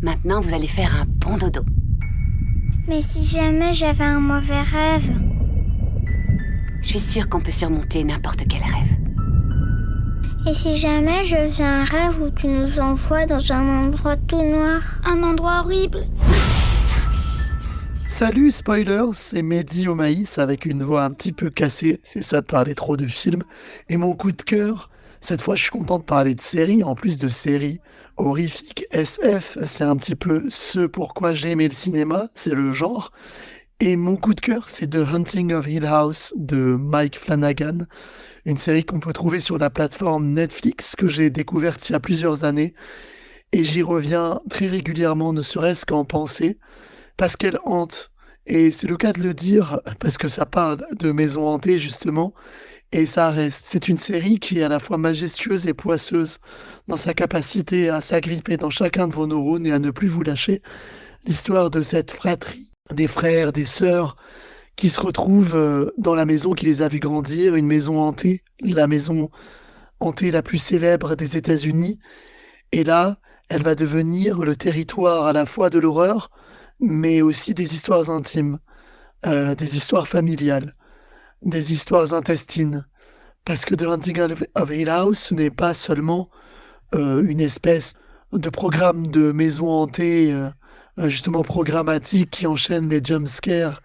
Maintenant, vous allez faire un bon dodo. Mais si jamais j'avais un mauvais rêve? Je suis sûre qu'on peut surmonter n'importe quel rêve. Et si jamais je faisais un rêve où tu nous envoies dans un endroit tout noir? Un endroit horrible? Salut spoilers, c'est Mehdi au maïs avec une voix un petit peu cassée, c'est ça de parler trop de films. Et mon coup de cœur, cette fois je suis content de parler de séries, en plus de séries horrifiques, SF, c'est un petit peu ce pourquoi j'ai aimé le cinéma, c'est le genre. Et mon coup de cœur, c'est The Haunting of Hill House de Mike Flanagan, une série qu'on peut trouver sur la plateforme Netflix que j'ai découverte il y a plusieurs années. Et j'y reviens très régulièrement, ne serait-ce qu'en pensée, parce qu'elle hante. Et c'est le cas de le dire, parce que ça parle de maisons hantées, justement, et ça reste. C'est une série qui est à la fois majestueuse et poisseuse dans sa capacité à s'agripper dans chacun de vos neurones et à ne plus vous lâcher. L'histoire de cette fratrie, des frères, des sœurs, qui se retrouvent dans la maison qui les a vus grandir, une maison hantée, la maison hantée la plus célèbre des États-Unis. Et là, elle va devenir le territoire à la fois de l'horreur, mais aussi des histoires intimes, des histoires familiales, des histoires intestines. Parce que The Haunting of Hill House, ce n'est pas seulement une espèce de programme de maison hantée, justement programmatique, qui enchaîne les jumpscares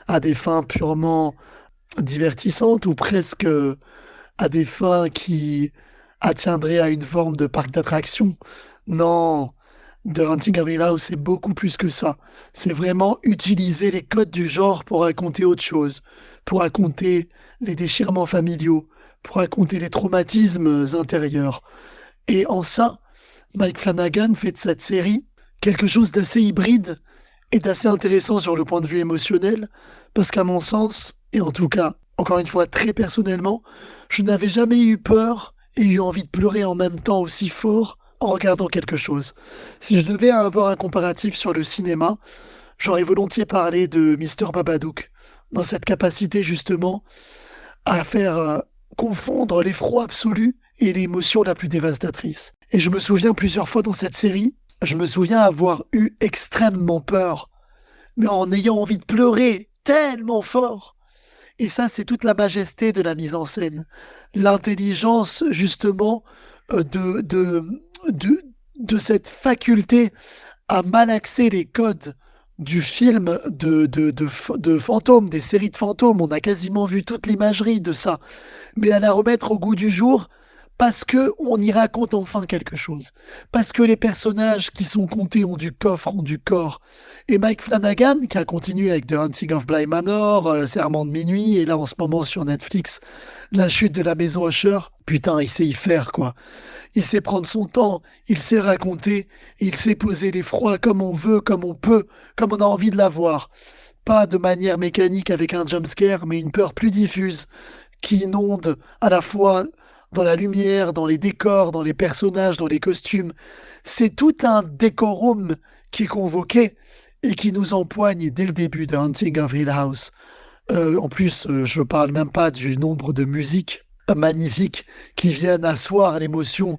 à des fins purement divertissantes ou presque à des fins qui attiendraient à une forme de parc d'attractions. Non, The Haunting of Hill House, c'est beaucoup plus que ça. C'est vraiment utiliser les codes du genre pour raconter autre chose, pour raconter les déchirements familiaux, pour raconter les traumatismes intérieurs. Et en ça, Mike Flanagan fait de cette série quelque chose d'assez hybride et d'assez intéressant sur le point de vue émotionnel, parce qu'à mon sens, et en tout cas, encore une fois, très personnellement, je n'avais jamais eu peur et eu envie de pleurer en même temps aussi fort en regardant quelque chose. Si je devais avoir un comparatif sur le cinéma, j'aurais volontiers parlé de Mr. Babadook, dans cette capacité justement à faire confondre l'effroi absolu et l'émotion la plus dévastatrice. Et je me souviens plusieurs fois dans cette série, je me souviens avoir eu extrêmement peur, mais en ayant envie de pleurer tellement fort. Et ça, c'est toute la majesté de la mise en scène. L'intelligence, justement, de cette faculté à malaxer les codes du film de fantômes, des séries de fantômes. On a quasiment vu toute l'imagerie de ça. Mais à la remettre au goût du jour, parce que on y raconte enfin quelque chose. Parce que les personnages qui sont comptés ont du coffre, ont du corps. Et Mike Flanagan, qui a continué avec The Haunting of Bly Manor, Serment de minuit, et là en ce moment sur Netflix, La chute de la maison Usher, putain, il sait y faire, quoi. Il sait prendre son temps, il sait raconter, il sait poser l'effroi comme on veut, comme on peut, comme on a envie de l'avoir. Pas de manière mécanique avec un jumpscare, mais une peur plus diffuse, qui inonde à la fois dans la lumière, dans les décors, dans les personnages, dans les costumes. C'est tout un décorum qui est convoqué et qui nous empoigne dès le début de Haunting of Hill House. En plus, je ne parle même pas du nombre de musiques magnifiques qui viennent asseoir l'émotion,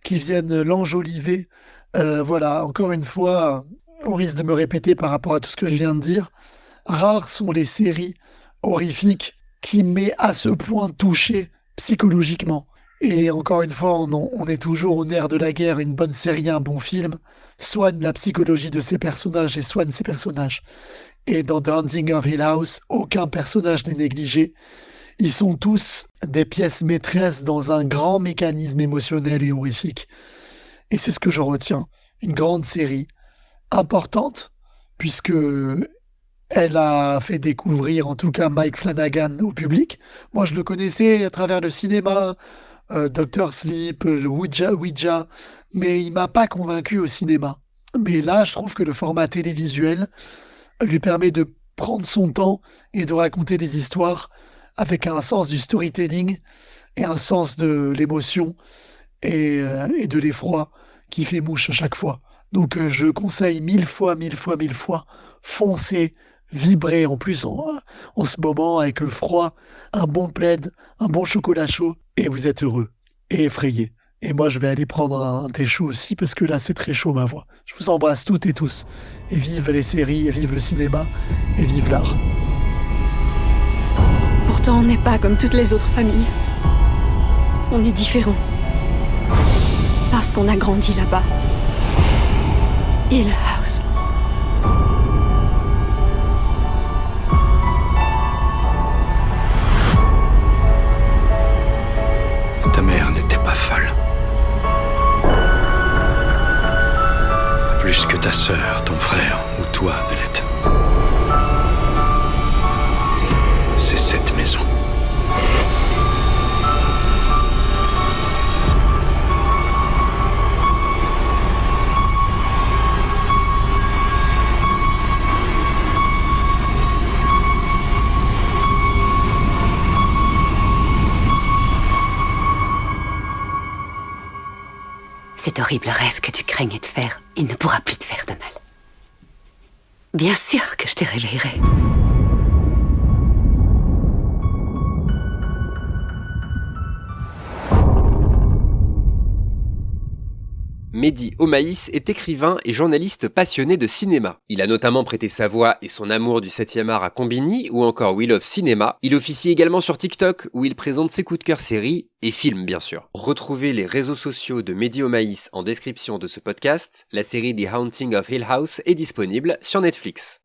qui viennent l'enjoliver. Voilà, encore une fois, on risque de me répéter par rapport à tout ce que je viens de dire. Rares sont les séries horrifiques qui m'aient à ce point touché psychologiquement. Et encore une fois, on est toujours au nerf de la guerre. Une bonne série, un bon film, soigne la psychologie de ses personnages et soigne ses personnages. Et dans The Haunting of Hill House, aucun personnage n'est négligé. Ils sont tous des pièces maîtresses dans un grand mécanisme émotionnel et horrifique. Et c'est ce que je retiens. Une grande série, importante, puisque elle a fait découvrir, en tout cas, Mike Flanagan au public. Moi, je le connaissais à travers le cinéma, Dr. Sleep, le Ouija, mais il m'a pas convaincu au cinéma. Mais là, je trouve que le format télévisuel lui permet de prendre son temps et de raconter des histoires avec un sens du storytelling et un sens de l'émotion et de l'effroi qui fait mouche à chaque fois. Donc je conseille mille fois, foncez, vibrez en plus en ce moment avec le froid, un bon plaid, un bon chocolat chaud, et vous êtes heureux et effrayé. Et moi, je vais aller prendre un thé chaud aussi, parce que là, c'est très chaud, ma voix. Je vous embrasse toutes et tous. Et vive les séries, et vive le cinéma, et vive l'art. Pourtant, on n'est pas comme toutes les autres familles. On est différents. Parce qu'on a grandi là-bas. Hill House. Ta mère n'était pas folle. Pas plus que ta sœur, ton frère ou toi ne l'êtes. C'est cette maison. Cet horrible rêve que tu craignais de faire, il ne pourra plus te faire de mal. Bien sûr que je te réveillerai. Mehdi Omaïs est écrivain et journaliste passionné de cinéma. Il a notamment prêté sa voix et son amour du 7e art à Combini ou encore We Love Cinéma. Il officie également sur TikTok où il présente ses coups de cœur séries et films bien sûr. Retrouvez les réseaux sociaux de Mehdi Omaïs en description de ce podcast. La série The Haunting of Hill House est disponible sur Netflix.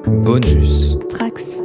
Bonus. Trax.